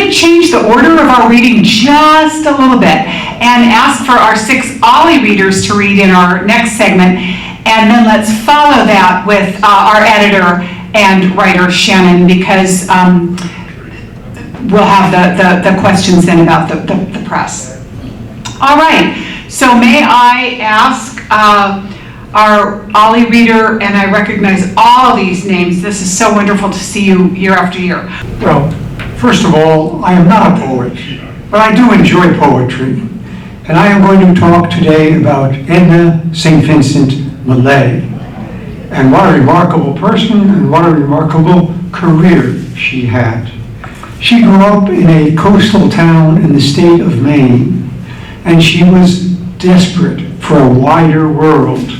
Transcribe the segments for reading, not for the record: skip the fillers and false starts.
going to change the order of our reading just a little bit and ask for our 6 OLLI readers to read in our next segment, and then let's follow that with our editor and writer Shannon, because we'll have the questions then about the press. All right, so may I ask our OLLI reader, and I recognize all these names. This is so wonderful to see you year after year. Well, first of all, I am not a poet, but I do enjoy poetry. And I am going to talk today about Edna St. Vincent Millay, and what a remarkable person and what a remarkable career she had. She grew up in a coastal town in the state of Maine, and she was desperate for a wider world.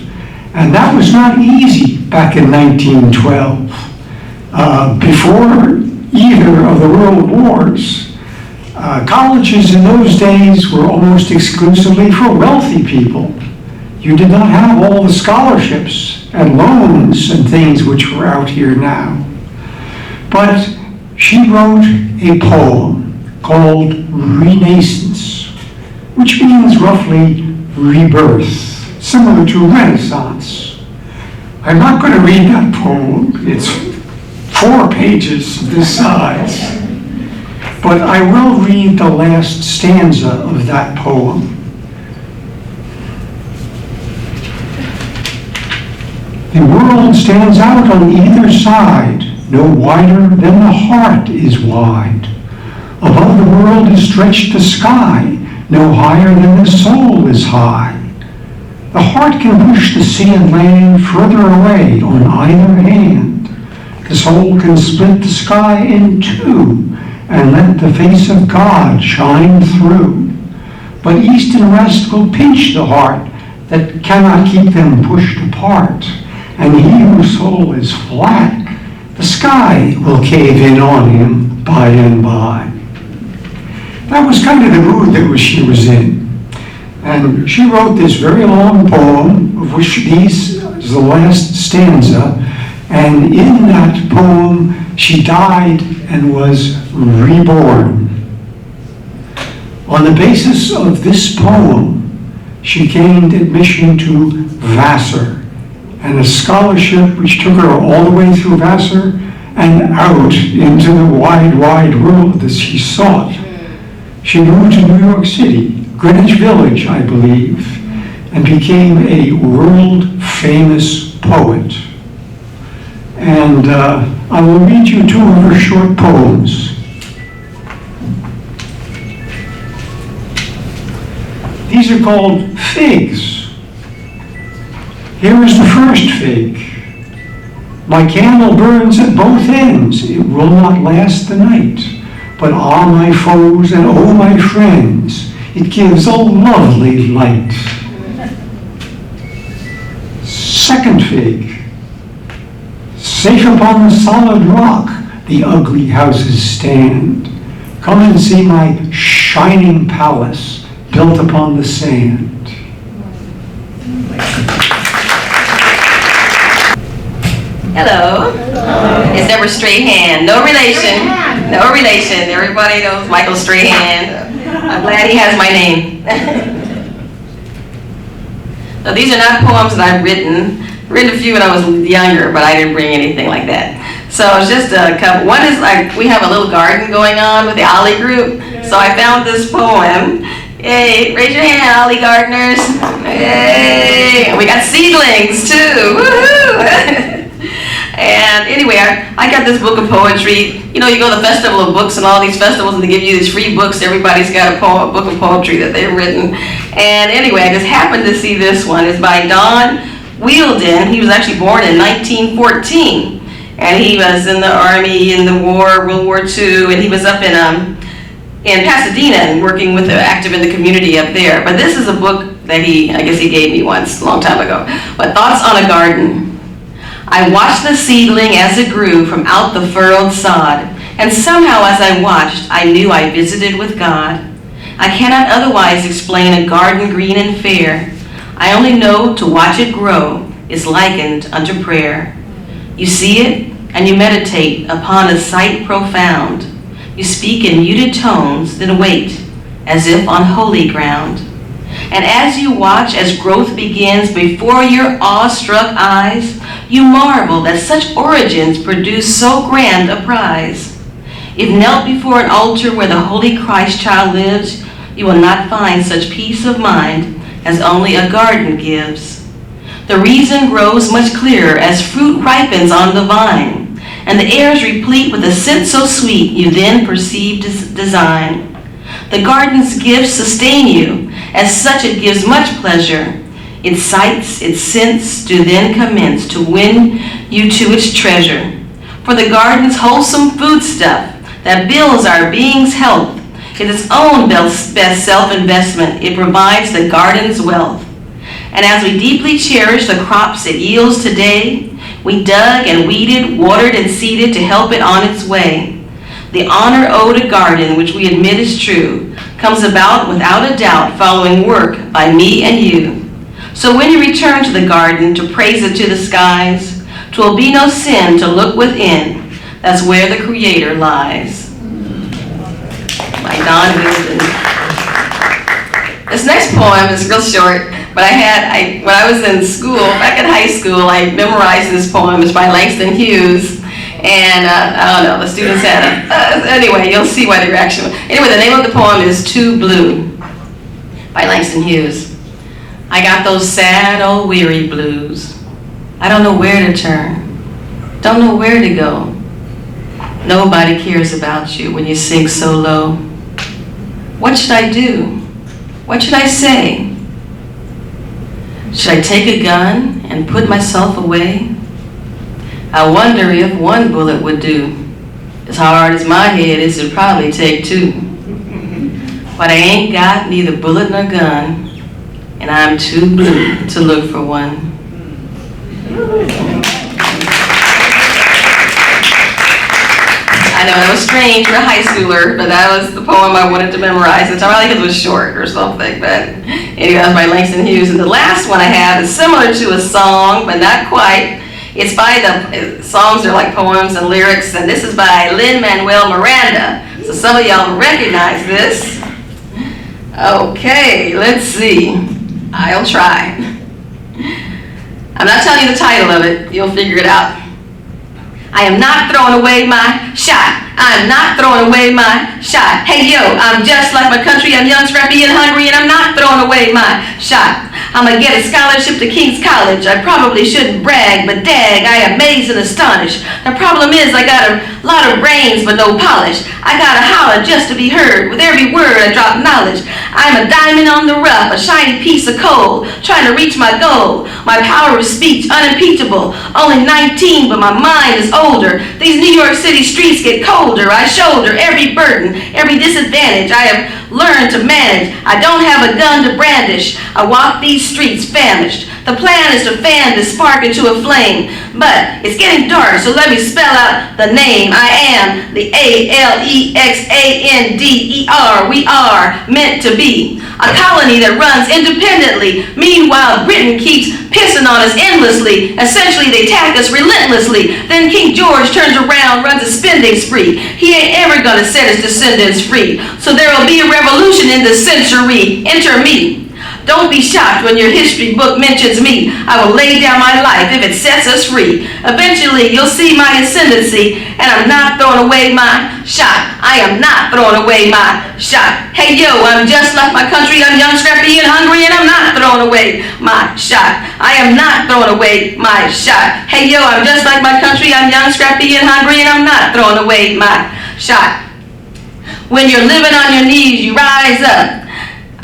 And that was not easy back in 1912. Before either of the world wars, colleges in those days were almost exclusively for wealthy people. You did not have all the scholarships and loans and things which were out here now. But she wrote a poem called Renaissance, which means roughly rebirth, similar to Renaissance. I'm not going to read that poem. It's 4 pages this size. But I will read the last stanza of that poem. The world stands out on either side, no wider than the heart is wide. Above the world is stretched the sky, no higher than the soul is high. The heart can push the sea and land further away on either hand. The soul can split the sky in 2 and let the face of God shine through. But east and west will pinch the heart that cannot keep them pushed apart. And he whose soul is flat, the sky will cave in on him by and by. That was kind of the mood that she was in. And she wrote this very long poem, of which this is the last stanza. And in that poem, she died and was reborn. On the basis of this poem, she gained admission to Vassar, and a scholarship which took her all the way through Vassar and out into the wide, wide world that she sought. She moved to New York City, Greenwich Village, I believe, and became a world-famous poet. And I will read you 2 of her short poems. These are called figs. Here is the first fig. My candle burns at both ends. It will not last the night. But ah, my foes and oh, my friends, it gives a lovely light. Second fig. Safe upon the solid rock, the ugly houses stand. Come and see my shining palace built upon the sand. Hello. It's Deborah Strahan. No relation. No relation. Everybody knows Michael Strahan. I'm glad he has my name. So these are not poems that I've written. Written a few when I was younger, but I didn't bring anything like that. So it's just a couple. One is like, we have a little garden going on with the OLLI group. So I found this poem. Hey, raise your hand, OLLI gardeners. Hey, and we got seedlings too. Woohoo! And anyway, I got this book of poetry. You know, you go to the Festival of Books and all these festivals and they give you these free books. Everybody's got a book of poetry that they've written. And anyway, I just happened to see this one. It's by Don Wheeldon. He was actually born in 1914. And he was in the Army in the war, World War II. And he was up in Pasadena and working with active in the community up there. But this is a book that I guess he gave me once, a long time ago. But Thoughts on a Garden. I watched the seedling as it grew from out the furrowed sod, and somehow as I watched, I knew I visited with God. I cannot otherwise explain a garden green and fair. I only know to watch it grow is likened unto prayer. You see it, and you meditate upon a sight profound. You speak in muted tones, then wait, as if on holy ground. And as you watch as growth begins before your awestruck eyes, you marvel that such origins produce so grand a prize. If knelt before an altar where the Holy Christ child lives, you will not find such peace of mind as only a garden gives. The reason grows much clearer as fruit ripens on the vine, and the air is replete with a scent so sweet you then perceive design. The garden's gifts sustain you, as such it gives much pleasure. Its sights, its scents do then commence to win you to its treasure. For the garden's wholesome foodstuff that builds our being's health is its own best self-investment. It provides the garden's wealth. And as we deeply cherish the crops it yields today, we dug and weeded, watered and seeded to help it on its way. The honor owed a garden, which we admit is true, comes about without a doubt following work by me and you. So when you return to the garden to praise it to the skies, 'twill be no sin to look within. That's where the Creator lies. By Don Wilson. This next poem is real short, but when I was in school, back in high school, I memorized this poem. It's by Langston Hughes. And I don't know, the students had anyway, you'll see why the reaction. Anyway, the name of the poem is Too Blue by Langston Hughes. I got those sad old weary blues. I don't know where to turn, don't know where to go. Nobody cares about you when you sink so low. What should I do? What should I say? Should I take a gun and put myself away? I wonder if one bullet would do. As hard as my head is, it'd probably take two. But I ain't got neither bullet nor gun, and I'm too blue to look for one. I know that was strange for a high schooler, but that was the poem I wanted to memorize. It's probably because it was short or something, but anyway, that was by Langston Hughes. And the last one I have is similar to a song, but not quite. It's by songs are like poems and lyrics, and this is by Lin-Manuel Miranda. So some of y'all recognize this. Okay, let's see. I'll try. I'm not telling you the title of it. You'll figure it out. I am not throwing away my shot. I'm not throwing away my shot. Hey yo, I'm just like my country. I'm young, scrappy, and hungry, and I'm not throwing away my shot. I'm gonna get a scholarship to King's College. I probably shouldn't brag, but dag, I amaze and astonish. The problem is I got a lot of brains, but no polish. I gotta holler just to be heard. With every word I drop knowledge. I'm a diamond on the rough, a shiny piece of coal, trying to reach my goal. My power of speech unimpeachable. Only 19, but my mind is older. These New York City streets get colder. I shoulder every burden, every disadvantage I have learned to manage. I don't have a gun to brandish. I walk these streets famished. The plan is to fan this spark into a flame, but it's getting dark, so let me spell out the name. I am the ALEXANDER. We are meant to be a colony that runs independently. Meanwhile, Britain keeps pissing on us endlessly. Essentially, they attack us relentlessly. Then King George turns around, runs a spending spree. He ain't ever gonna set his descendants free. So there will be a revolution in this century. Enter me. Don't be shocked when your history book mentions me. I will lay down my life if it sets us free. Eventually, you'll see my ascendancy, and I'm not throwing away my shot. I am not throwing away my shot. Hey yo, I'm just like my country. I'm young, scrappy, and hungry, and I'm not throwing away my shot. I am not throwing away my shot. Hey yo, I'm just like my country. I'm young, scrappy, and hungry, and I'm not throwing away my shot. When you're living on your knees, you rise up.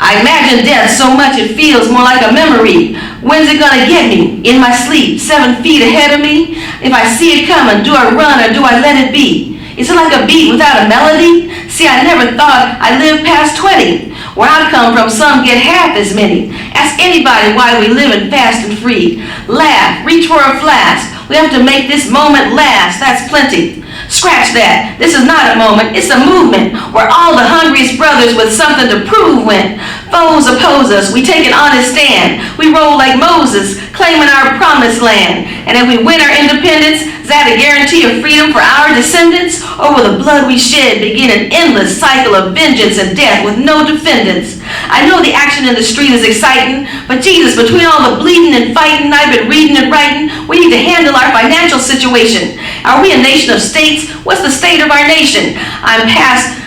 I imagine death so much it feels more like a memory. When's it gonna get me? In my sleep, 7 feet ahead of me? If I see it coming, do I run or do I let it be? Is it like a beat without a melody? See, I never thought I'd live past 20. Where I come from, some get half as many. Ask anybody why we live fast and free. Laugh, reach for a flask. We have to make this moment last. That's plenty. Scratch that. This is not a moment. It's a movement where all the hungriest brothers with something to prove went. Foes oppose us. We take an honest stand. We roll like Moses, claiming our promised land. And if we win our independence, is that a guarantee of freedom for our descendants? Or will the blood we shed begin an endless cycle of vengeance and death with no defendants? I know the action in the street is exciting, but Jesus, between all the bleeding and fighting I've been reading and writing, we need to handle our financial situation. Are we a nation of states? What's the state of our nation? I'm past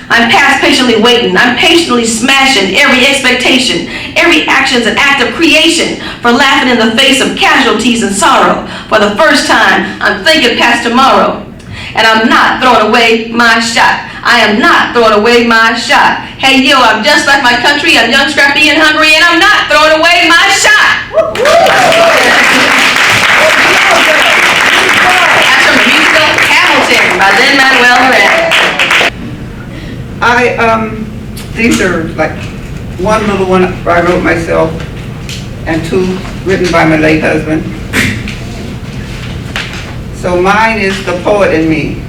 patiently waiting. I'm patiently smashing every expectation. Every action's an act of creation for laughing in the face of casualties and sorrow. For the first time, I'm thinking past tomorrow. And I'm not throwing away my shot. I am not throwing away my shot. Hey, yo, I'm just like my country. I'm young, scrappy, and hungry, and I'm not throwing away my shot. That's from the musical Hamilton by Lin-Manuel Miranda. These are like one little one I wrote myself and two written by my late husband. So mine is the poet in me.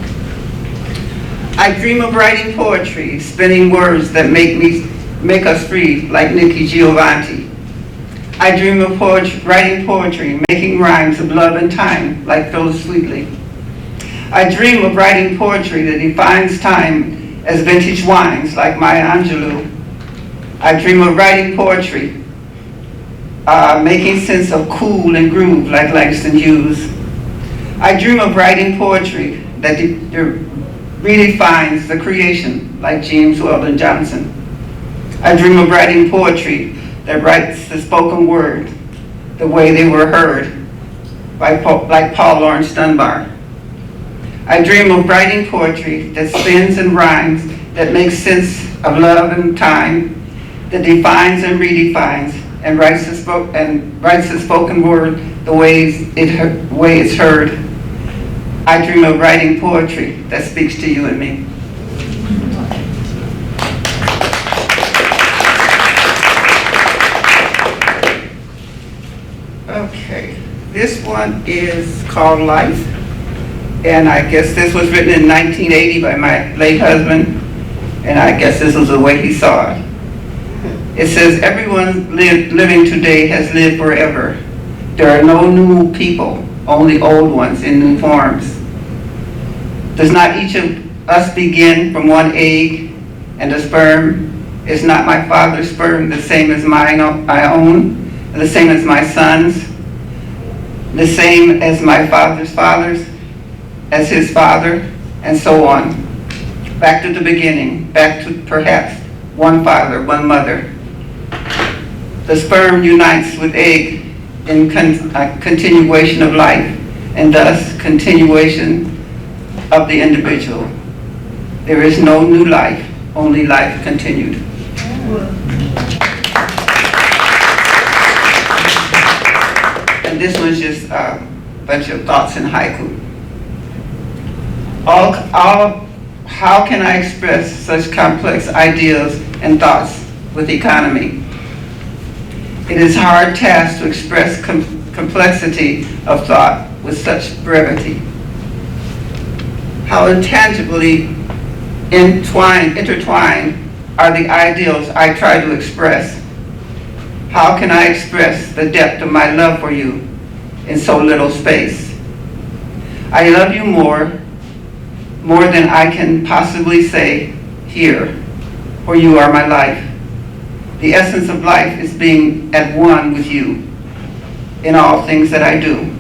I dream of writing poetry, spinning words that make us free, like Nikki Giovanni. I dream of writing poetry, making rhymes of love and time, like Phyllis Sweetley. I dream of writing poetry that defines time as vintage wines, like Maya Angelou. I dream of writing poetry, making sense of cool and groove, like Langston Hughes. I dream of writing poetry that redefines the creation, like James Weldon Johnson. I dream of writing poetry that writes the spoken word the way they were heard, like Paul Laurence Dunbar. I dream of writing poetry that spins and rhymes, that makes sense of love and time, that defines and redefines, and writes the spoken word the way it's heard. I dream of writing poetry that speaks to you and me. Okay, this one is called Life, and I guess this was written in 1980 by my late husband, and I guess this was the way he saw it. It says, everyone living today has lived forever. There are no new people, only old ones in new forms. Does not each of us begin from one egg and a sperm? Is not my father's sperm the same as my own, the same as my son's, the same as my father's father's, as his father, and so on? Back to the beginning, back to perhaps one father, one mother. The sperm unites with egg in continuation of life, and thus continuation of the individual. There is no new life, only life continued. And this was just a bunch of thoughts in haiku. How can I express such complex ideas and thoughts with economy? It is a hard task to express complexity of thought with such brevity. How intangibly intertwined are the ideals I try to express. How can I express the depth of my love for you in so little space? I love you more than I can possibly say here, for you are my life. The essence of life is being at one with you in all things that I do.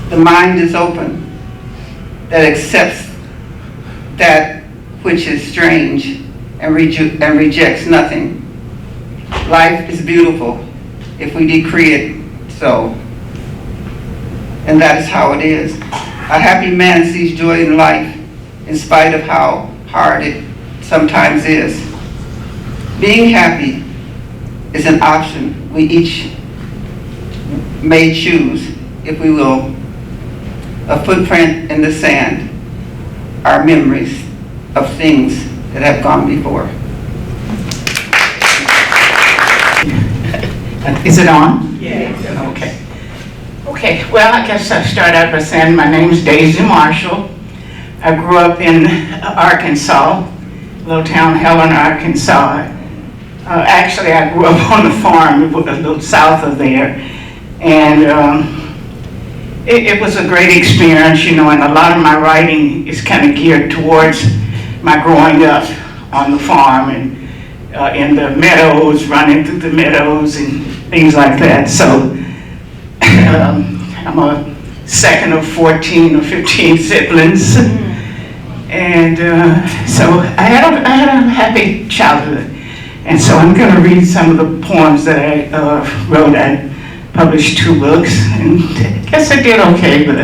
The mind is open, that accepts that which is strange and rejects nothing. Life is beautiful if we decree it so. And that is how it is. A happy man sees joy in life in spite of how hard it sometimes is. Being happy is an option we each may choose, if we will. A footprint in the sand, our memories of things that have gone before. Is it on? Yeah. Okay. Okay, well, I guess I'll start out by saying my name's Daisy Marshall. I grew up in Arkansas, little town Helena, Arkansas. Actually, I grew up on the farm a little south of there. And it was a great experience, you know, and a lot of my writing is kind of geared towards my growing up on the farm and in the meadows, running through the meadows and things like that. So I'm a second of 14 or 15 siblings. And so I had a happy childhood. And so I'm going to read some of the poems that I wrote. I published 2 books, and I guess I did okay, but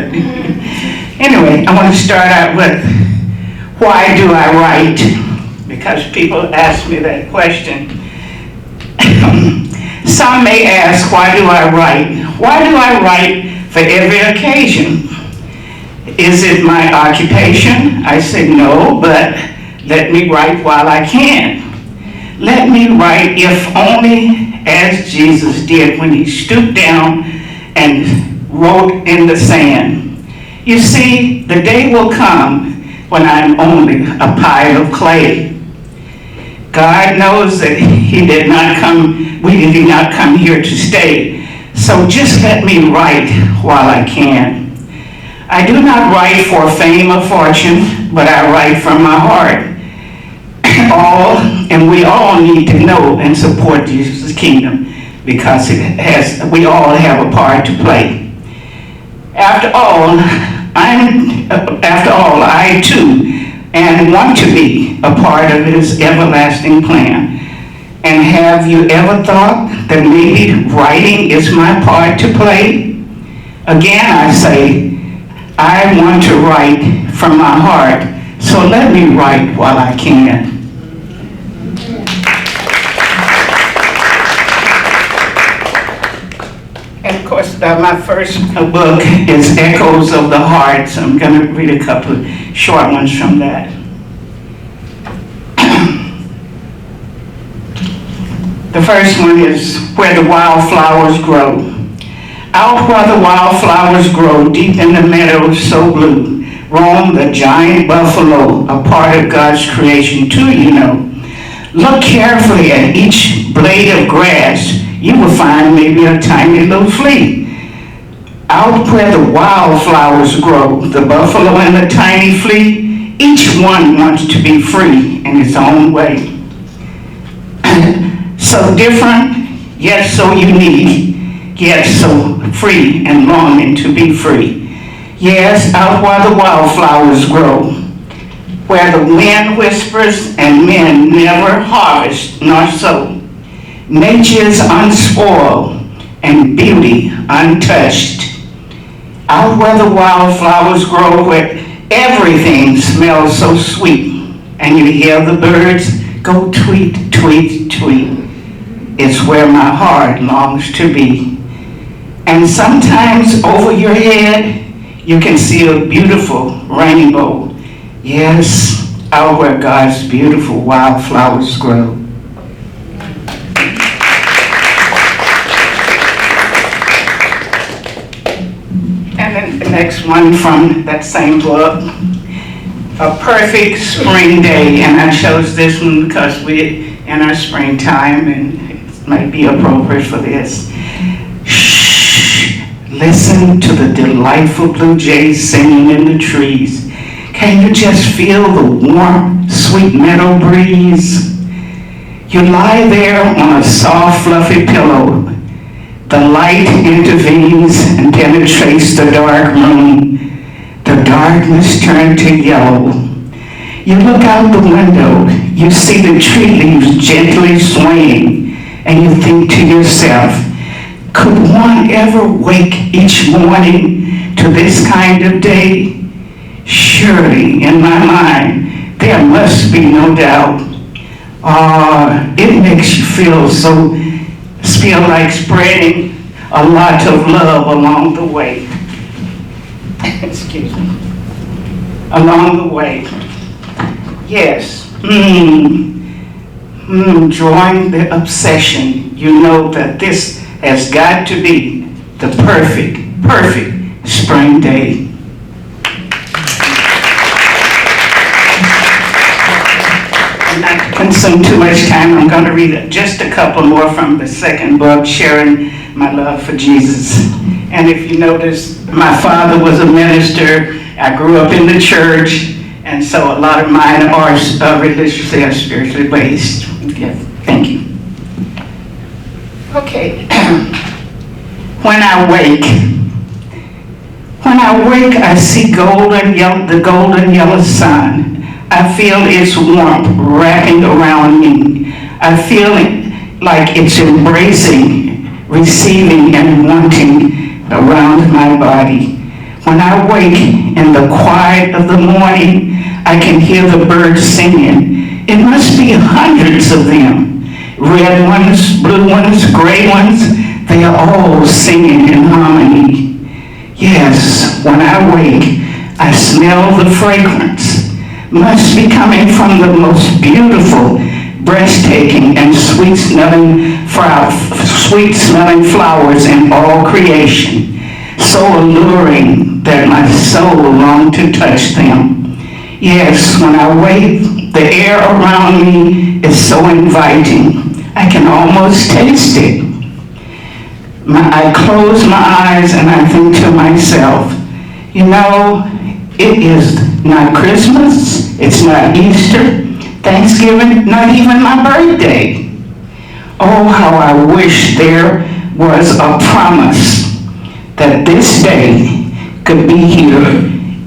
anyway, I want to start out with, why do I write? Because people ask me that question. Some may ask, why do I write? Why do I write for every occasion? Is it my occupation? I said no, but let me write while I can. Let me write, if only as Jesus did when he stooped down and wrote in the sand. You see, the day will come when I'm only a pile of clay. God knows that we did not come here to stay. So just let me write while I can. I do not write for fame or fortune, but I write from my heart. And we all need to know and support Jesus' kingdom, because we all have a part to play. After all, I too want to be a part of his everlasting plan. And have you ever thought that maybe writing is my part to play? Again, I say, I want to write from my heart, so let me write while I can. And of course, my first book is Echoes of the Heart, so I'm going to read a couple of short ones from that. The first one is Where the Wildflowers Grow. Out where the wildflowers grow, deep in the meadows so blue, roam the giant buffalo, a part of God's creation too, you know. Look carefully at each blade of grass. You will find maybe a tiny little flea. Out where the wildflowers grow, the buffalo and the tiny flea, each one wants to be free in its own way. So different, yet so unique, yet so free and longing to be free. Yes, out where the wildflowers grow, where the wind whispers and men never harvest nor sow. Nature's unspoiled and beauty untouched. Out where the wildflowers grow, where everything smells so sweet, and you hear the birds go tweet, tweet, tweet. It's where my heart longs to be. And sometimes over your head, you can see a beautiful rainbow. Yes, out where God's beautiful wildflowers grow. And then the next one from that same book, A Perfect Spring Day. And I chose this one because we're in our springtime and it might be appropriate for this. Shh, listen to the delightful blue jays singing in the trees. Can you just feel the warm, sweet meadow breeze? You lie there on a soft, fluffy pillow. The light intervenes and penetrates the dark room. The darkness turns to yellow. You look out the window. You see the tree leaves gently swaying, and you think to yourself, could one ever wake each morning to this kind of day? Surely, in my mind, there must be no doubt. It makes you feel like spreading a lot of love along the way. Excuse me. Along the way. Yes. Drawing the obsession, you know that this has got to be the perfect perfect spring day. Not to consume too much time, I'm going to read just a couple more from the second book, Sharing My Love for Jesus. And if you notice, my father was a minister. I grew up in the church, and so a lot of mine are religiously or spiritually based. Yes, thank you. Okay. When I wake, I see the golden yellow sun. I feel its warmth wrapping around me. I feel like it's embracing, receiving, and wanting around my body. When I wake in the quiet of the morning, I can hear the birds singing. It must be hundreds of them. Red ones, blue ones, gray ones, they are all singing in harmony. Yes, when I wake, I smell the fragrance. Must be coming from the most beautiful, breathtaking, and sweet-smelling flowers in all creation, so alluring that my soul longs to touch them. Yes, when I wake, the air around me is so inviting. I can almost taste it. I close my eyes and I think to myself, you know, it is not Christmas, it's not Easter, Thanksgiving, not even my birthday. Oh, how I wish there was a promise that this day could be here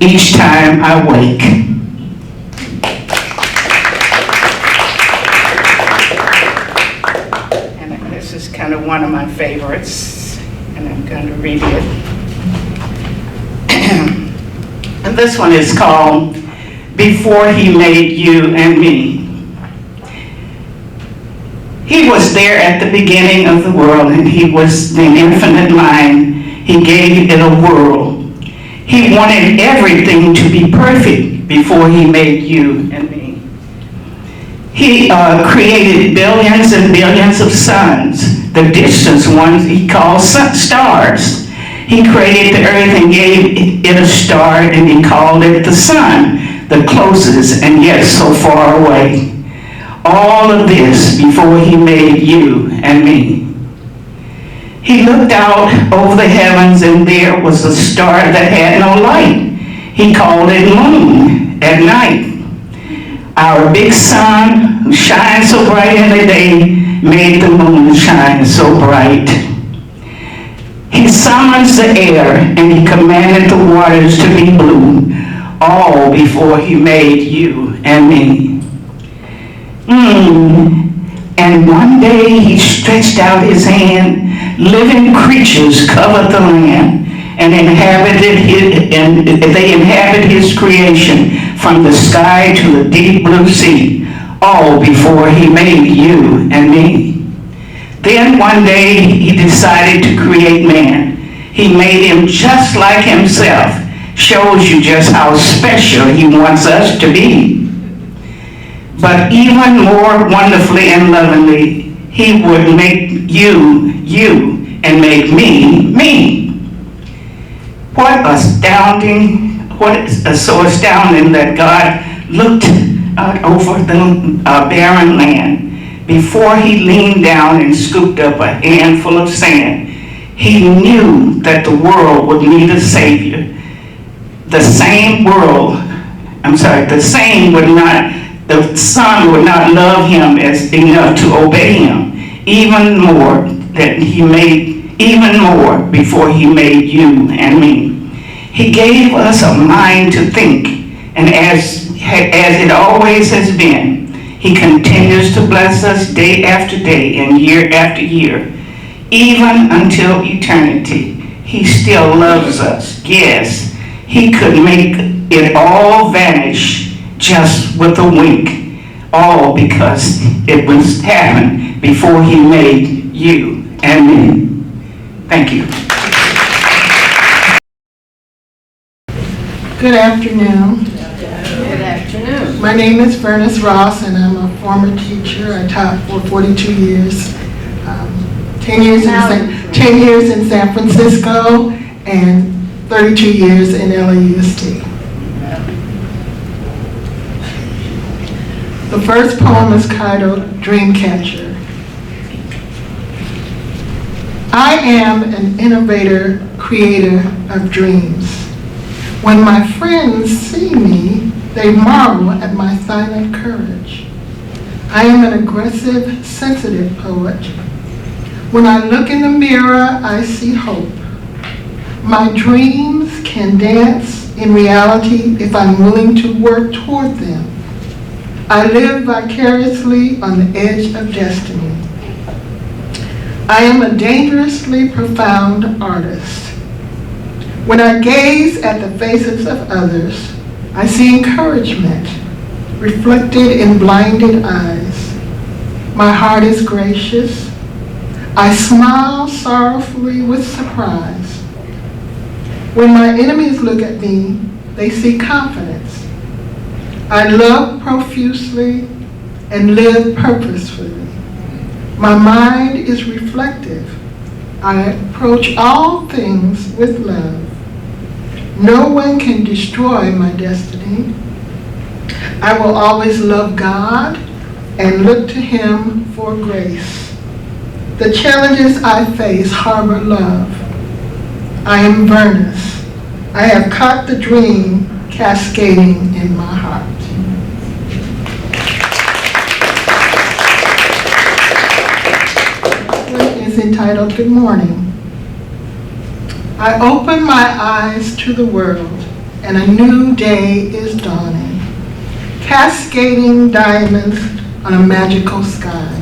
each time I wake. And this is kind of one of my favorites, and I'm going to read it. And this one is called Before He Made You and Me. He was there at the beginning of the world, and He was the infinite mind. He gave it a whirl. He wanted everything to be perfect before He made you and me. He created billions and billions of suns. The distant ones He called stars. He created the earth and gave it a star, and He called it the sun, the closest and yet so far away. All of this before He made you and me. He looked out over the heavens, and there was a star that had no light. He called it moon at night. Our big sun, who shines so bright in the day, made the moon shine so bright. He summons the air, and He commanded the waters to be blue, all before He made you and me. And one day He stretched out His hand, living creatures covered the land, and they inhabit His creation, from the sky to the deep blue sea, all before He made you and me. Then one day He decided to create man. He made him just like Himself. Shows you just how special He wants us to be. But even more wonderfully and lovingly, He would make you, you, and make me, me. What is so astounding that God looked out over the barren land. Before He leaned down and scooped up a handful of sand, He knew that the world would need a Savior. The Son would not love Him as enough to obey Him, even more before He made you and me. He gave us a mind to think, and as it always has been, He continues to bless us day after day and year after year, even until eternity. He still loves us. Yes, He could make it all vanish just with a wink, all because it was happened before He made you and me. Thank you. Good afternoon. Good afternoon. My name is Furnace Ross, and I'm a former teacher. I taught for 42 years, 10 years in San Francisco, and 32 years in LAUSD. The first poem is titled Dreamcatcher. I am an innovator, creator of dreams. When my friends see me, they marvel at my silent courage. I am an aggressive, sensitive poet. When I look in the mirror, I see hope. My dreams can dance in reality if I'm willing to work toward them. I live vicariously on the edge of destiny. I am a dangerously profound artist. When I gaze at the faces of others, I see encouragement reflected in blinded eyes. My heart is gracious. I smile sorrowfully with surprise. When my enemies look at me, they see confidence. I love profusely and live purposefully. My mind is reflective. I approach all things with love. No one can destroy my destiny. I will always love God and look to Him for grace. The challenges I face harbor love. I am Vernus. I have caught the dream cascading in my heart. Is entitled Good Morning. I open my eyes to the world and a new day is dawning, cascading diamonds on a magical sky.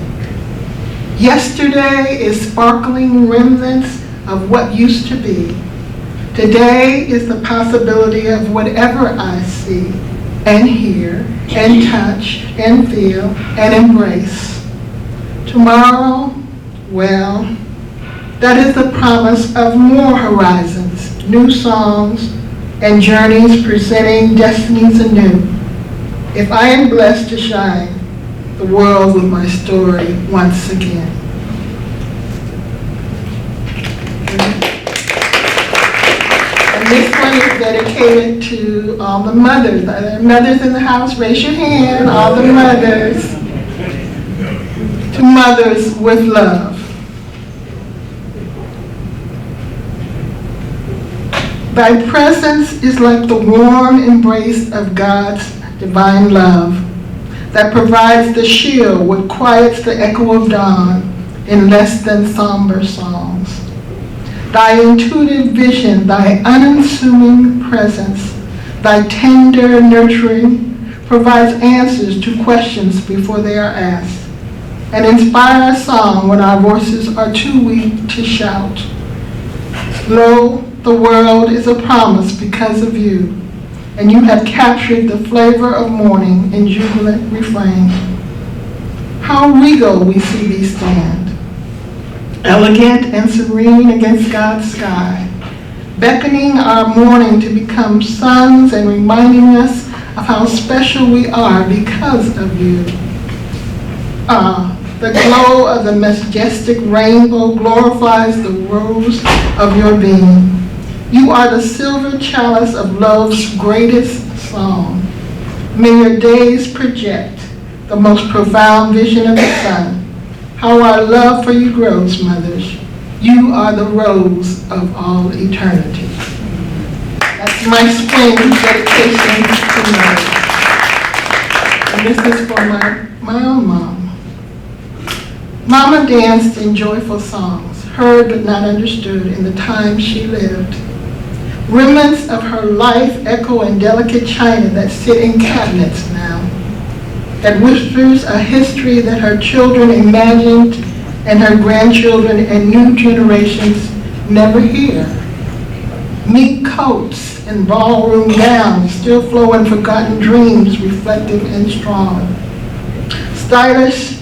Yesterday is sparkling remnants of what used to be. Today is the possibility of whatever I see and hear and touch and feel and embrace. Tomorrow, well, that is the promise of more horizons, new songs, and journeys presenting destinies anew. If I am blessed to shine the world with my story once again. And this one is dedicated to all the mothers. Are there mothers in the house? Raise your hand, all the mothers. To mothers with love. Thy presence is like the warm embrace of God's divine love that provides the shield which quiets the echo of dawn in less than somber songs. Thy intuitive vision, thy unassuming presence, thy tender nurturing provides answers to questions before they are asked, and inspire a song when our voices are too weak to shout. Lo, the world is a promise because of you, and you have captured the flavor of morning in jubilant refrain. How regal we see thee stand, elegant and serene against God's sky, beckoning our morning to become suns and reminding us of how special we are because of you. The glow of the majestic rainbow glorifies the rose of your being. You are the silver chalice of love's greatest song. May your days project the most profound vision of the sun. How our love for you grows, mothers. You are the rose of all eternity. That's my spring dedication to mothers. And this is for my own mom. Mama danced in joyful songs, heard but not understood in the time she lived. Remnants of her life echo in delicate china that sit in cabinets now, that whispers a history that her children imagined and her grandchildren and new generations never hear. Meat coats and ballroom gowns still flow in forgotten dreams, reflective and strong. Stylish,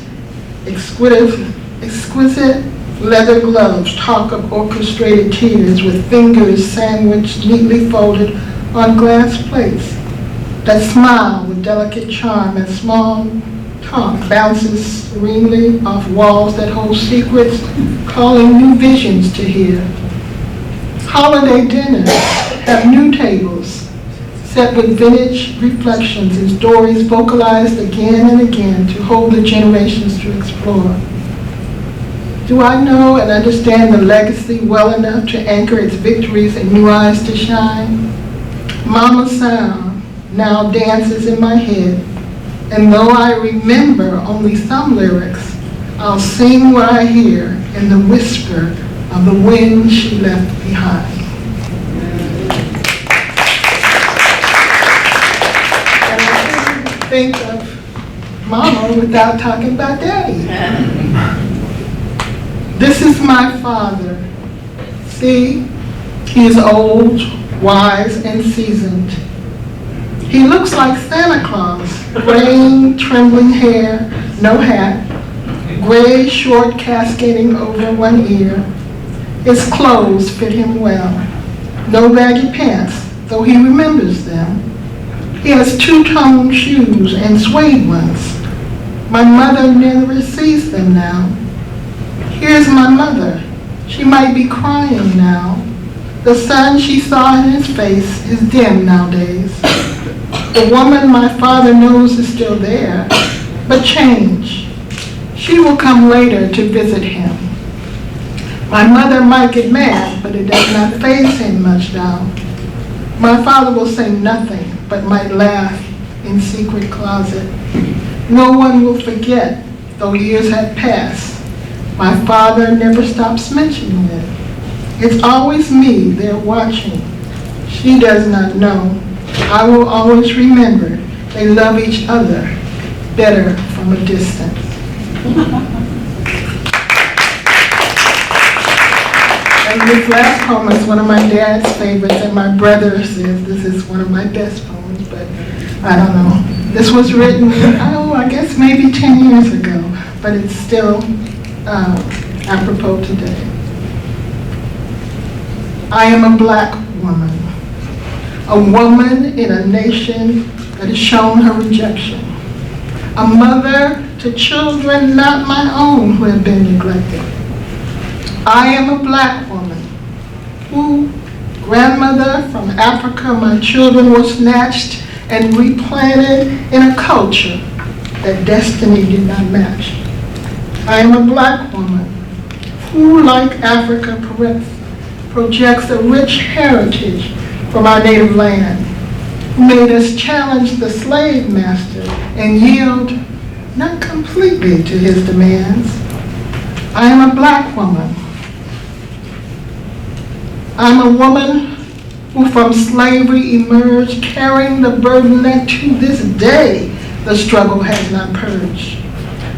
exquisite leather gloves talk of orchestrated tears with fingers sandwiched neatly folded on glass plates that smile with delicate charm as small talk bounces serenely off walls that hold secrets, calling new visions to hear. Holiday dinners have new tables set with vintage reflections and stories vocalized again and again to hold the generations to explore. Do I know and understand the legacy well enough to anchor its victories in new eyes to shine? Mama's sound now dances in my head, and though I remember only some lyrics, I'll sing what I hear in the whisper of the wind she left behind. And I couldn't think of Mama without talking about Daddy. This is my father. See, he is old, wise, and seasoned. He looks like Santa Claus, graying, trembling hair, no hat, gray, short cascading over one ear. His clothes fit him well. No baggy pants, though he remembers them. He has two-tone shoes and suede ones. My mother never sees them now. Here's my mother. She might be crying now. The sun she saw in his face is dim nowadays. The woman my father knows is still there, but changed. She will come later to visit him. My mother might get mad, but it does not faze him much now. My father will say nothing, but might laugh in secret closet. No one will forget, though years have passed. My father never stops mentioning it. It's always me there watching. She does not know. I will always remember they love each other better from a distance. And this last poem is one of my dad's favorites, and my brother says this is one of my best poems, but I don't know. This was written, I guess maybe 10 years ago, but it's still apropos today. I am a black woman in a nation that has shown her rejection, a mother to children not my own who have been neglected. I am a black woman who, grandmother from Africa, my children were snatched and replanted in a culture that destiny did not match. I am a black woman who, like Africa, projects a rich heritage from our native land, who made us challenge the slave master and yield not completely to his demands. I am a black woman. I'm a woman who from slavery emerged carrying the burden that to this day the struggle has not purged.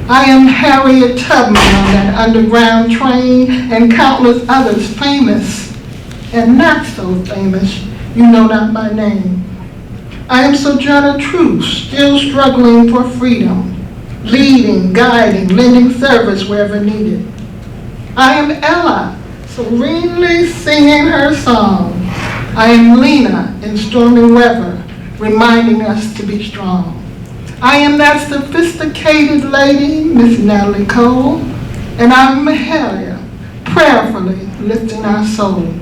I am Harriet Tubman on that underground train and countless others famous and not so famous, you know not my name. I am Sojourner Truth, still struggling for freedom, leading, guiding, lending service wherever needed. I am Ella, serenely singing her song. I am Lena in stormy weather, reminding us to be strong. I am that sophisticated lady, Miss Natalie Cole, and I'm Mahalia, prayerfully lifting our soul.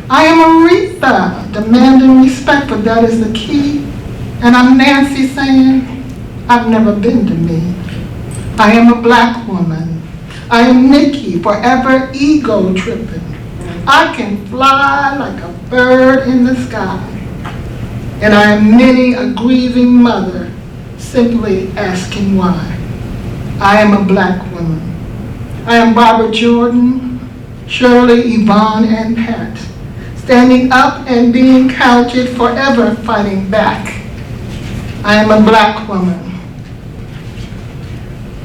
I am Aretha, demanding respect, but that is the key. And I'm Nancy saying, I've never been to me. I am a black woman. I am Nikki, forever ego tripping. I can fly like a bird in the sky. And I am Minnie, a grieving mother, simply asking why. I am a black woman. I am Barbara Jordan, Shirley, Yvonne, and Pat, standing up and being counted, forever fighting back. I am a black woman.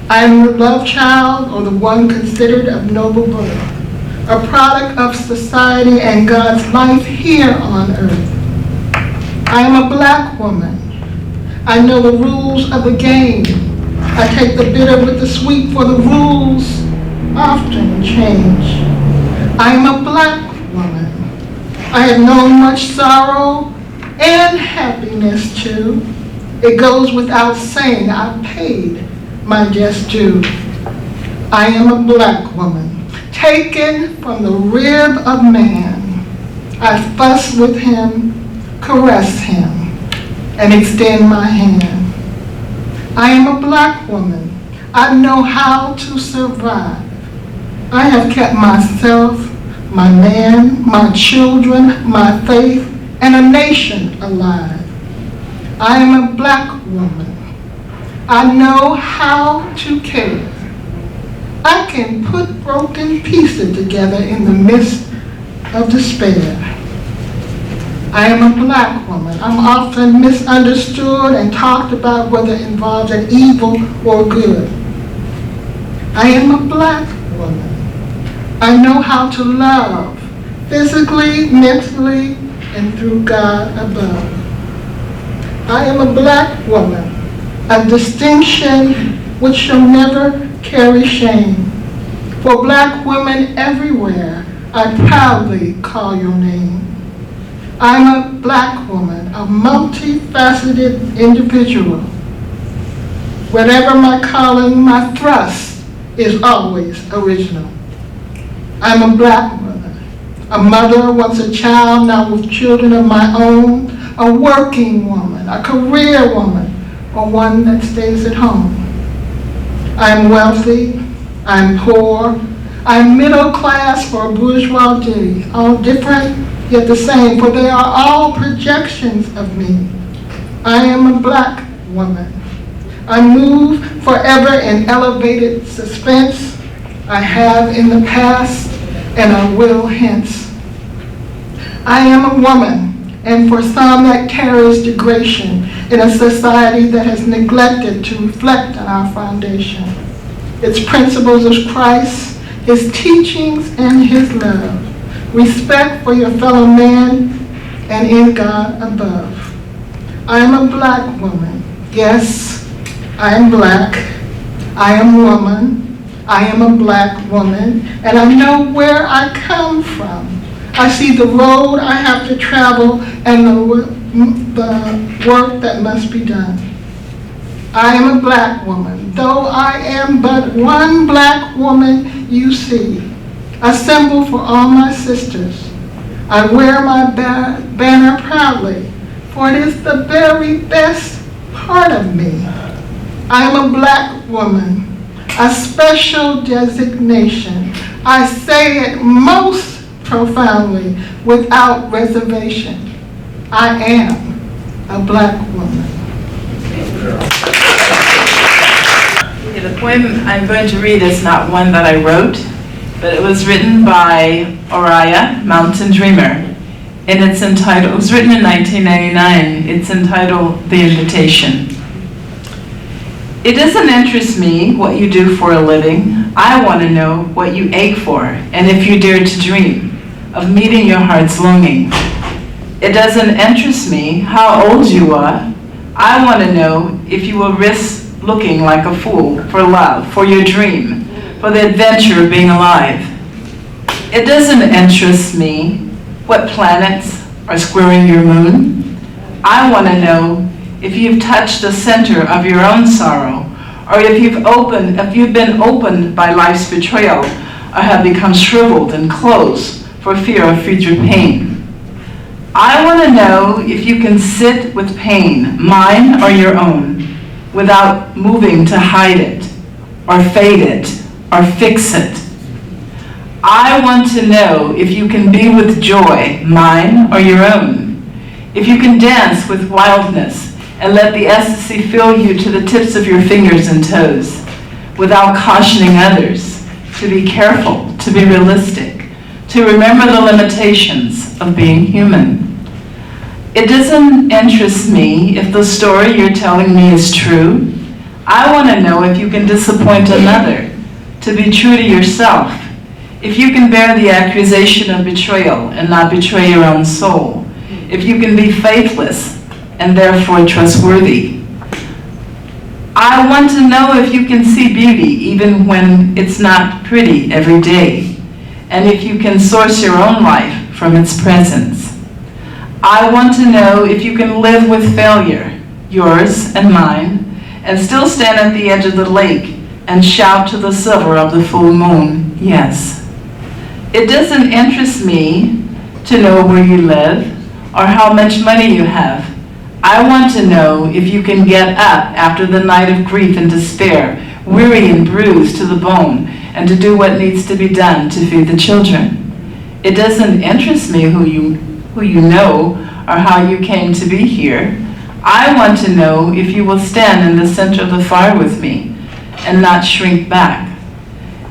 I am the love child, or the one considered of noble birth, a product of society and God's life here on earth. I am a black woman. I know the rules of the game. I take the bitter with the sweet, for the rules often change. I am a black woman. I have known much sorrow and happiness too. It goes without saying I've paid my just due. I am a black woman, taken from the rib of man, I fuss with him, caress him, and extend my hand. I am a black woman. I know how to survive. I have kept myself, my man, my children, my faith, and a nation alive. I am a black woman. I know how to care. I can put broken pieces together in the midst of despair. I am a black woman. I'm often misunderstood and talked about whether it involves an evil or good. I am a black woman. I know how to love, physically, mentally, and through God above. I am a black woman, a distinction which shall never carry shame. For black women everywhere, I proudly call your name. I'm a black woman, a multifaceted individual. Whatever my calling, my thrust is always original. I'm a black woman, a mother, once a child, now with children of my own, a working woman, a career woman, or one that stays at home. I'm wealthy, I'm poor, I'm middle class or bourgeoisie, all different yet the same, for they are all projections of me. I am a black woman. I move forever in elevated suspense. I have in the past, and I will hence. I am a woman, and for some that carries degradation in a society that has neglected to reflect on our foundation, its principles of Christ, his teachings, and his love, respect for your fellow man, and in God above. I am a black woman. Yes, I am black. I am woman. I am a black woman, and I know where I come from. I see the road I have to travel and the work that must be done. I am a black woman, though I am but one black woman you see, a symbol for all my sisters. I wear my banner proudly, for it is the very best part of me. I am a black woman, a special designation. I say it most profoundly, without reservation. I am a black woman. Okay, the poem I'm going to read is not one that I wrote, but it was written by OLLI, Mountain Dreamer, and it was written in 1999. It's entitled The Invitation. It doesn't interest me what you do for a living. I want to know what you ache for, and if you dare to dream of meeting your heart's longing. It doesn't interest me how old you are. I want to know if you will risk looking like a fool for love, for your dream, for the adventure of being alive. It doesn't interest me what planets are squaring your moon. I want to know if you've touched the center of your own sorrow, or if you've been opened by life's betrayal, or have become shriveled and closed for fear of future pain. I want to know if you can sit with pain, mine or your own, without moving to hide it, or fade it, or fix it. I want to know if you can be with joy, mine or your own. If you can dance with wildness and let the ecstasy fill you to the tips of your fingers and toes, without cautioning others to be careful, to be realistic, to remember the limitations of being human. It doesn't interest me if the story you're telling me is true. I want to know if you can disappoint another, to be true to yourself, if you can bear the accusation of betrayal and not betray your own soul, if you can be faithless and therefore trustworthy. I want to know if you can see beauty even when it's not pretty every day, and if you can source your own life from its presence. I want to know if you can live with failure, yours and mine, and still stand at the edge of the lake and shout to the silver of the full moon, yes. It doesn't interest me to know where you live or how much money you have. I want to know if you can get up after the night of grief and despair, weary and bruised to the bone, and to do what needs to be done to feed the children. It doesn't interest me who you know or how you came to be here. I want to know if you will stand in the center of the fire with me and not shrink back.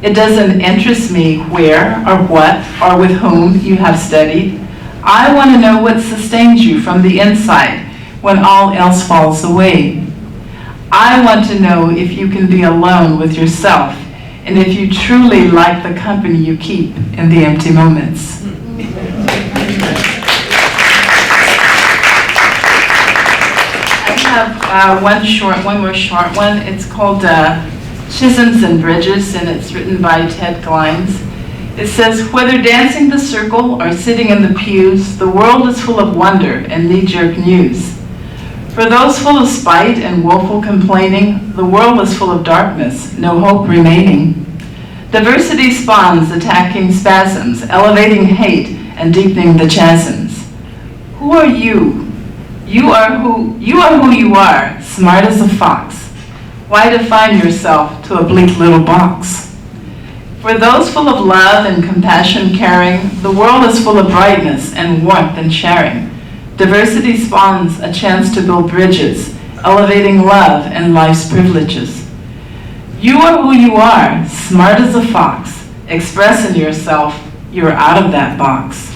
It doesn't interest me where or what or with whom you have studied. I want to know what sustains you from the inside when all else falls away. I want to know if you can be alone with yourself and if you truly like the company you keep in the empty moments. I have one more short one. It's called Chisholms and Bridges, and it's written by Ted Glines. It says, whether dancing the circle or sitting in the pews, the world is full of wonder and knee-jerk news. For those full of spite and woeful complaining, the world is full of darkness, no hope remaining. Diversity spawns attacking spasms, elevating hate and deepening the chasms. Who are you? You are who you are, smart as a fox. Why define yourself to a bleak little box? For those full of love and compassion caring, the world is full of brightness and warmth and sharing. Diversity spawns a chance to build bridges, elevating love and life's privileges. You are who you are, smart as a fox. Expressing yourself, you're out of that box.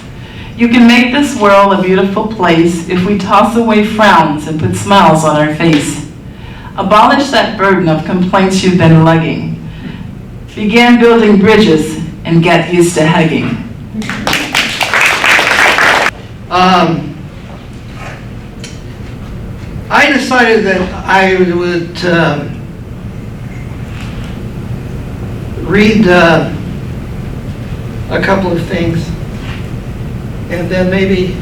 You can make this world a beautiful place if we toss away frowns and put smiles on our face. Abolish that burden of complaints you've been lugging. Begin building bridges and get used to hugging. I decided that I would read a couple of things, and then maybe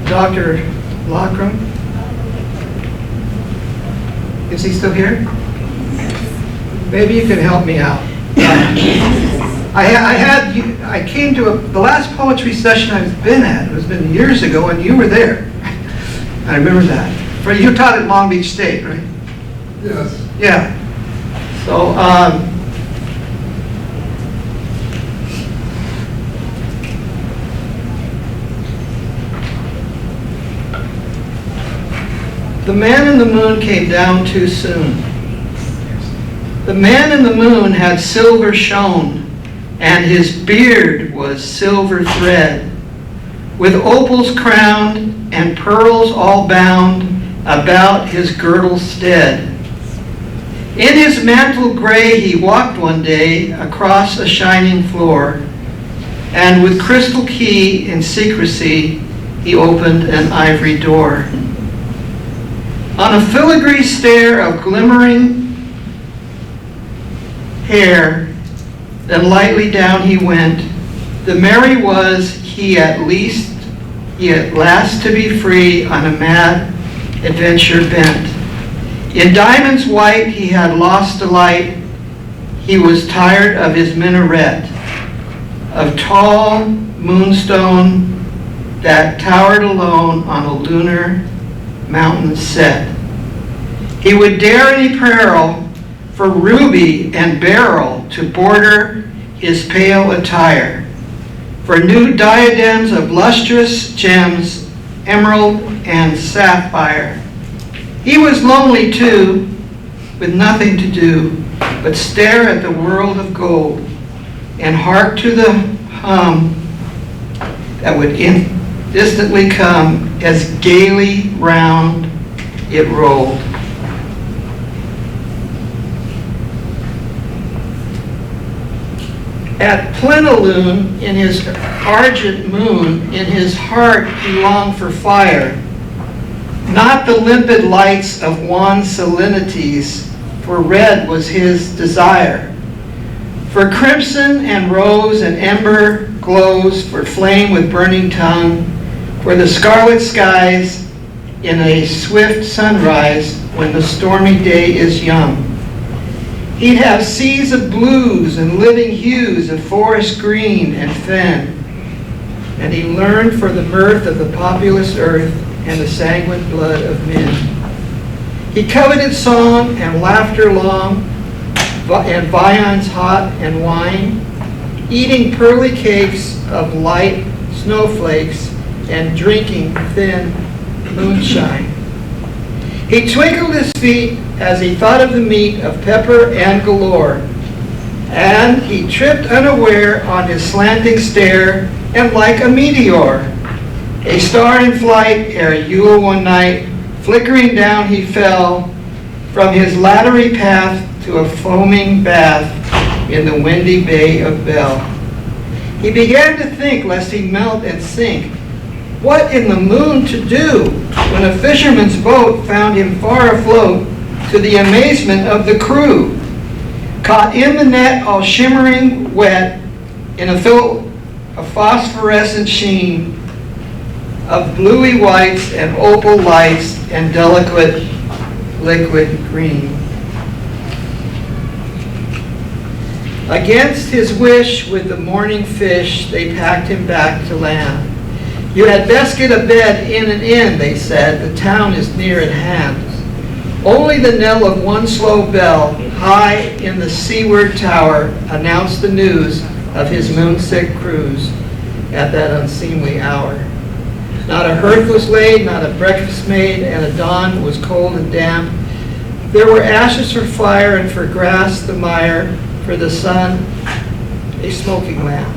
Dr. Lockram, is he still here? Maybe you can help me out. I came to the last poetry session I've been at. It was been years ago, and you were there. I remember that. You taught at Long Beach State, right? Yes. Yeah. So, the man in the moon came down too soon. The man in the moon had silver shone, and his beard was silver thread, with opals crowned and pearls all bound about his girdle's stead. In his mantle gray he walked one day across a shining floor, and with crystal key in secrecy he opened an ivory door. On a filigree stair of glimmering hair, then lightly down he went. The merry was he at last to be free on a mad adventure bent. In diamonds white he had lost delight. He was tired of his minaret, of tall moonstone that towered alone on a lunar mountain set. He would dare any peril for ruby and beryl to border his pale attire, for new diadems of lustrous gems, emerald and sapphire. He was lonely too, with nothing to do but stare at the world of gold and hark to the hum that would distantly come as gaily round it rolled. At plenilune, in his argent moon, in his heart he longed for fire, not the limpid lights of wan salinities, for red was his desire. For crimson and rose and ember glows, for flame with burning tongue, for the scarlet skies in a swift sunrise when the stormy day is young. He'd have seas of blues and living hues of forest green and fen, and he learned for the mirth of the populous earth and the sanguine blood of men. He coveted song and laughter long, and viands hot and wine, eating pearly cakes of light snowflakes and drinking thin moonshine. He twinkled his feet as he thought of the meat of pepper and galore, and he tripped unaware on his slanting stair, and like a meteor, a star in flight ere Yule one night, flickering down he fell from his laddery path to a foaming bath in the windy bay of Bel. He began to think lest he melt and sink. What in the moon to do when a fisherman's boat found him far afloat to the amazement of the crew? Caught in the net all shimmering wet in a phosphorescent sheen of bluey whites and opal lights and delicate liquid green. Against his wish with the morning fish, they packed him back to land. You had best get a bed in an inn, they said, the town is near at hand. Only the knell of one slow bell, high in the seaward tower, announced the news of his moonsick cruise at that unseemly hour. Not a hearth was laid, not a breakfast made, and the dawn was cold and damp. There were ashes for fire and for grass the mire, for the sun a smoking lamp.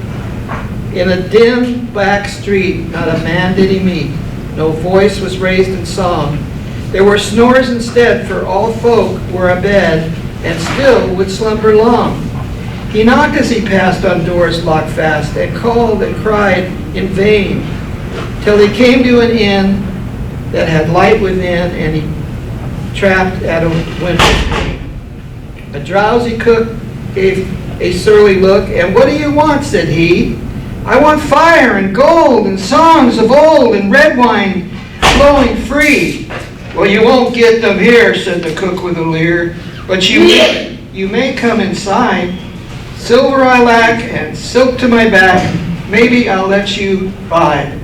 In a dim black street, not a man did he meet. No voice was raised in song. There were snores instead, for all folk were abed, and still would slumber long. He knocked as he passed on doors locked fast, and called and cried in vain, till he came to an inn that had light within, and he trapped at a window pane. A drowsy cook gave a surly look, and what do you want, said he. I want fire and gold and songs of old and red wine flowing free. Well, you won't get them here, said the cook with a leer, but you may come inside. Silver I lack and silk to my back, maybe I'll let you buy.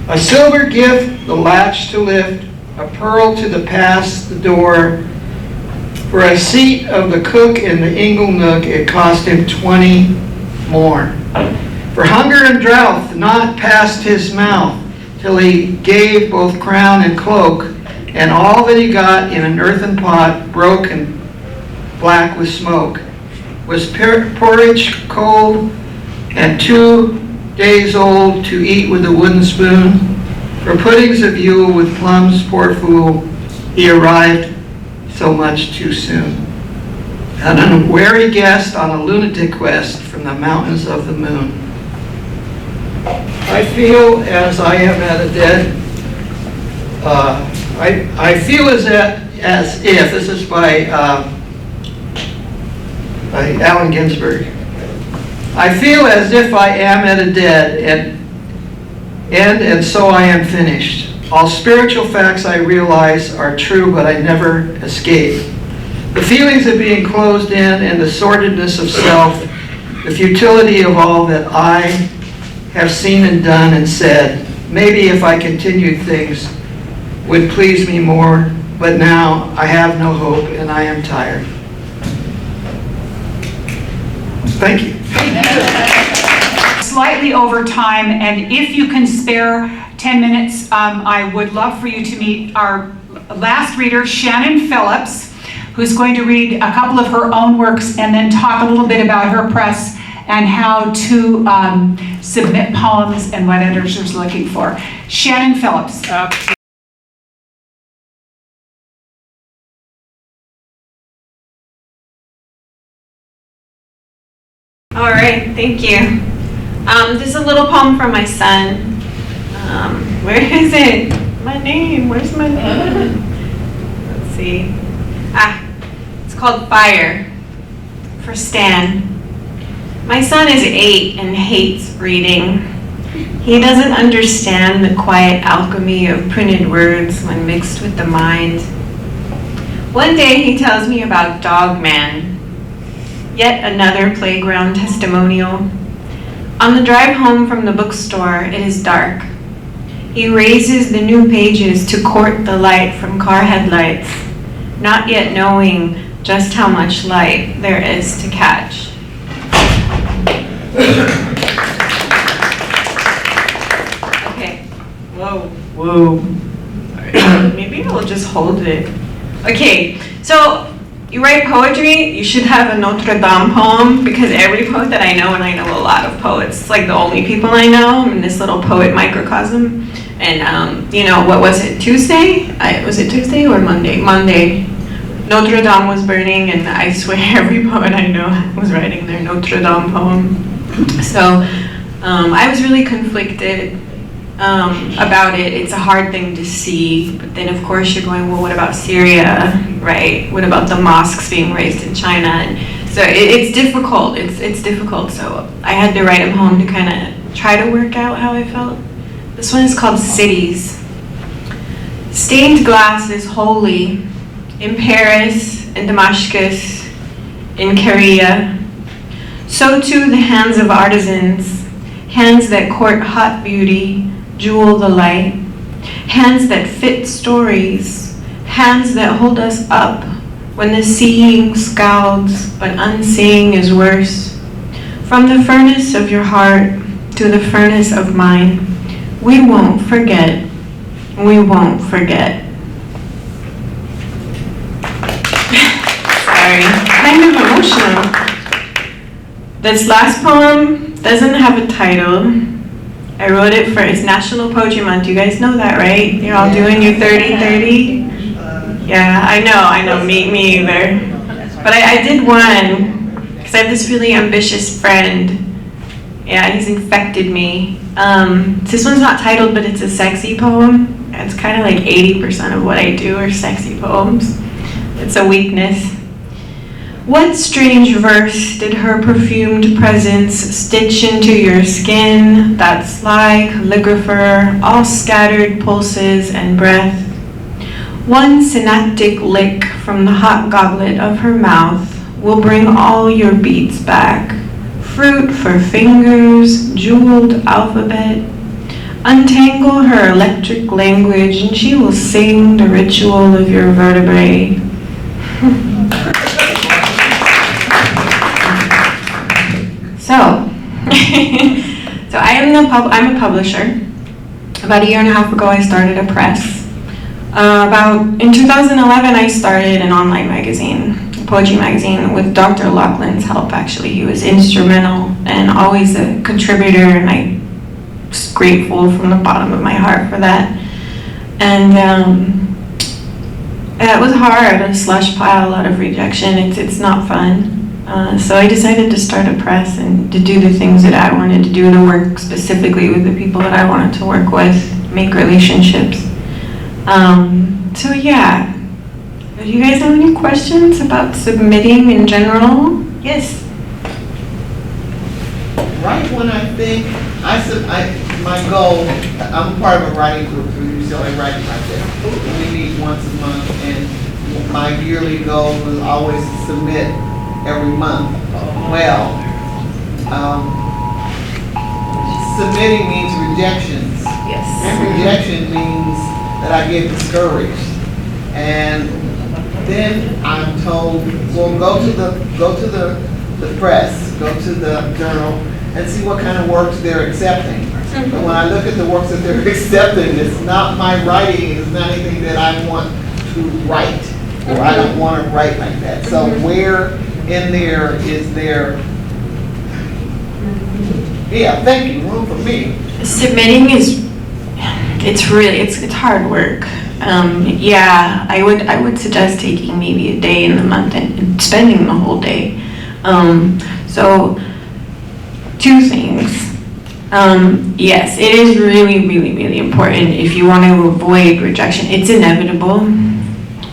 A silver gift, the latch to lift, a pearl to the pass the door. For a seat of the cook in the ingle nook, it cost him 20 more. For hunger and drought not past his mouth, till he gave both crown and cloak, and all that he got in an earthen pot, broke and black with smoke, was porridge cold and 2 days old to eat with a wooden spoon. For puddings of Yule with plums, poor fool, he arrived so much too soon. An unwary guest on a lunatic quest from the mountains of the moon. I feel as I am at a dead, I feel as if, this is by Allen Ginsberg. I feel as if I am at a dead end, and so I am finished. All spiritual facts I realize are true, but I never escape. The feelings of being closed in and the sordidness of self, the futility of all that I have seen and done and said, maybe if I continued things would please me more, but now I have no hope and I am tired. Thank you. Slightly over time, and if you can spare 10 minutes, I would love for you to meet our last reader, Shannon Phillips, who's going to read a couple of her own works and then talk a little bit about her press and how to submit poems and what editors are looking for. Shannon Phillips. All right, thank you. This is a little poem from my son. Where is it? My name, where's my name? Let's see. It's called FAIRE, for Stan. My son is 8 and hates reading. He doesn't understand the quiet alchemy of printed words when mixed with the mind. One day he tells me about Dog Man, yet another playground testimonial. On the drive home from the bookstore, it is dark. He raises the new pages to court the light from car headlights, not yet knowing just how much light there is to catch. Okay. Whoa. Sorry. Maybe I'll just hold it. Okay, so you write poetry, you should have a Notre Dame poem, because every poet that I know, and I know a lot of poets, it's like the only people I know, I'm in this little poet microcosm. And, you know, what was it, Tuesday? Was it Tuesday or Monday? Monday. Notre Dame was burning, and I swear every poet I know was writing their Notre Dame poem. So I was really conflicted about it. It's a hard thing to see, but then of course you're going, well, what about Syria, right? What about the mosques being raised in China? And so it's difficult. It's difficult. So I had to write him home to kind of try to work out how I felt. This one is called Cities. Stained glass is holy in Paris, in Damascus, in Korea. So too the hands of artisans, hands that court hot beauty, jewel the light, hands that fit stories, hands that hold us up when the seeing scalds, but unseeing is worse. From the furnace of your heart to the furnace of mine, we won't forget. We won't forget. Sorry, kind of emotional. This last poem doesn't have a title. I wrote it for, it's National Poetry Month. You guys know that, right? You're all doing your 30-30? Yeah, I know, me either. But I did one, because I have this really ambitious friend. Yeah, he's infected me. This one's not titled, but it's a sexy poem. It's kind of like 80% of what I do are sexy poems. It's a weakness. What strange verse did her perfumed presence stitch into your skin, that sly calligrapher, all scattered pulses and breath? One synaptic lick from the hot goblet of her mouth will bring all your beats back. Fruit for fingers, jeweled alphabet. Untangle her electric language and she will sing the ritual of your vertebrae. So I'm a publisher. About a year and a half ago, I started a press. In 2011, I started an online magazine, a poetry magazine, with Dr. Laughlin's help, actually. He was instrumental and always a contributor, and I'm grateful from the bottom of my heart for that. And it was hard, a slush pile, a lot of rejection. It's not fun. So I decided to start a press and to do the things that I wanted to do, to work specifically with the people that I wanted to work with, make relationships. So yeah, do you guys have any questions about submitting in general? Yes? Right when I think, my goal, I'm part of a writing group through UCLA Writing Project. We meet once a month, and my yearly goal was always to submit every month. Well, submitting means rejections. Yes. And rejection means that I get discouraged. And then I'm told, well, go to the press, go to the journal, and see what kind of works they're accepting. But when I look at the works that they're accepting, it's not my writing, it's not anything that I want to write, or I don't want to write like that. So where in there is there, yeah, thank you, room for me. Submitting is, it's hard work. Yeah, I would suggest taking maybe a day in the month and spending the whole day. So, two things. Yes, it is really, really, really important if you want to avoid rejection. It's inevitable.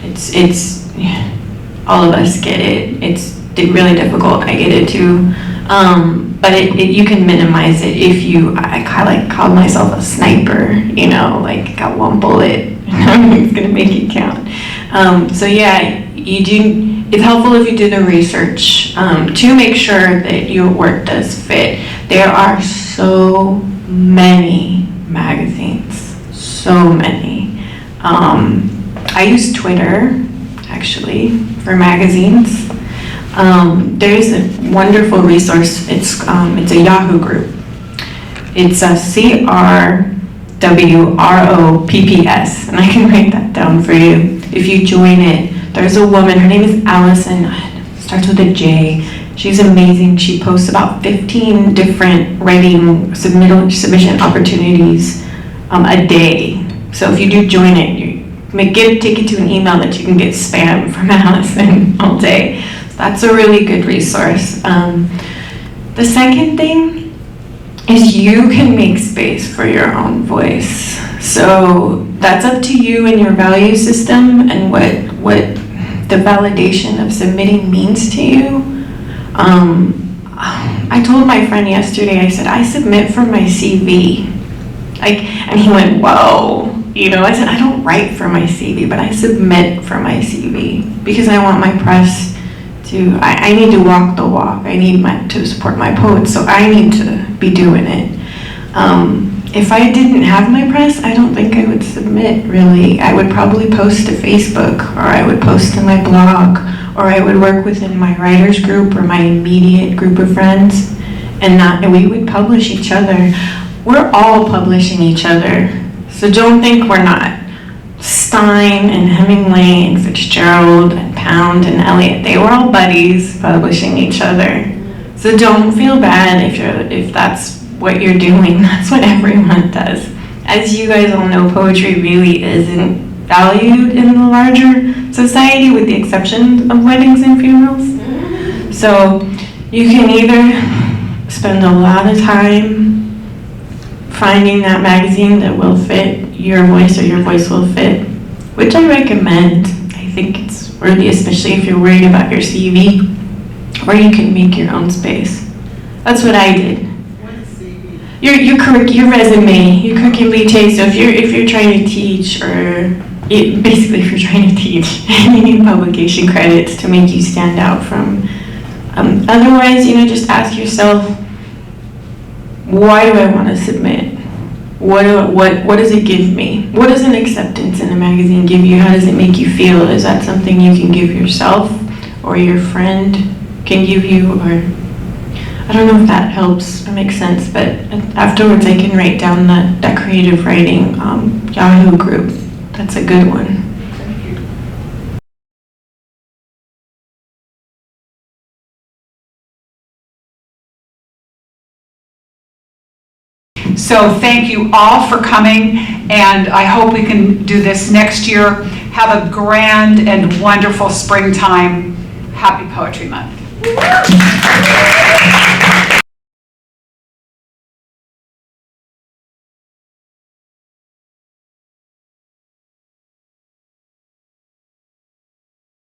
It's all of us get it. It's really difficult. I get it too. But you can minimize it if I call myself a sniper, you know, like got one bullet, it's gonna make it count. So yeah, it's helpful if you do the research to make sure that your work does fit. There are so many magazines, so many. I use Twitter, actually, for magazines. There's a wonderful resource. It's a Yahoo group. It's a CRWROPPS, and I can write that down for you if you join it. There's a woman, her name is Allison, starts with a J. She's amazing. She posts about 15 different writing submission opportunities a day. So if you do join it, take it to an email that you can get spam from Allison all day. So that's a really good resource. The second thing is you can make space for your own voice. So that's up to you and your value system and what the validation of submitting means to you. I told my friend yesterday, I said, I submit for my CV. And he went, whoa. I said, I don't write for my CV, but I submit for my CV because I want my press to, I need to walk the walk. I need to support my poets, so I need to be doing it. If I didn't have my press, I don't think I would submit, really. I would probably post to Facebook, or I would post to my blog, or I would work within my writers group or my immediate group of friends, and we would publish each other. We're all publishing each other, so don't think we're not. Stein and Hemingway and Fitzgerald and Pound and Eliot, they were all buddies publishing each other. So don't feel bad if that's what you're doing. That's what everyone does. As you guys all know, poetry really isn't valued in the larger society with the exception of weddings and funerals. So you can either spend a lot of time finding that magazine that will fit your voice or your voice will fit, which I recommend. I think it's worthy, especially if you're worried about your CV, or you can make your own space. That's what I did. Your resume, your curriculum vitae. So if you're trying to teach, basically if you're trying to teach, you need publication credits to make you stand out from. Otherwise, just ask yourself, why do I want to submit? What does it give me? What does an acceptance in a magazine give you? How does it make you feel? Is that something you can give yourself, or your friend can give you, or I don't know if that helps or makes sense, but afterwards I can write down that creative writing Yahoo group. That's a good one. So thank you all for coming, and I hope we can do this next year. Have a grand and wonderful springtime. Happy Poetry Month.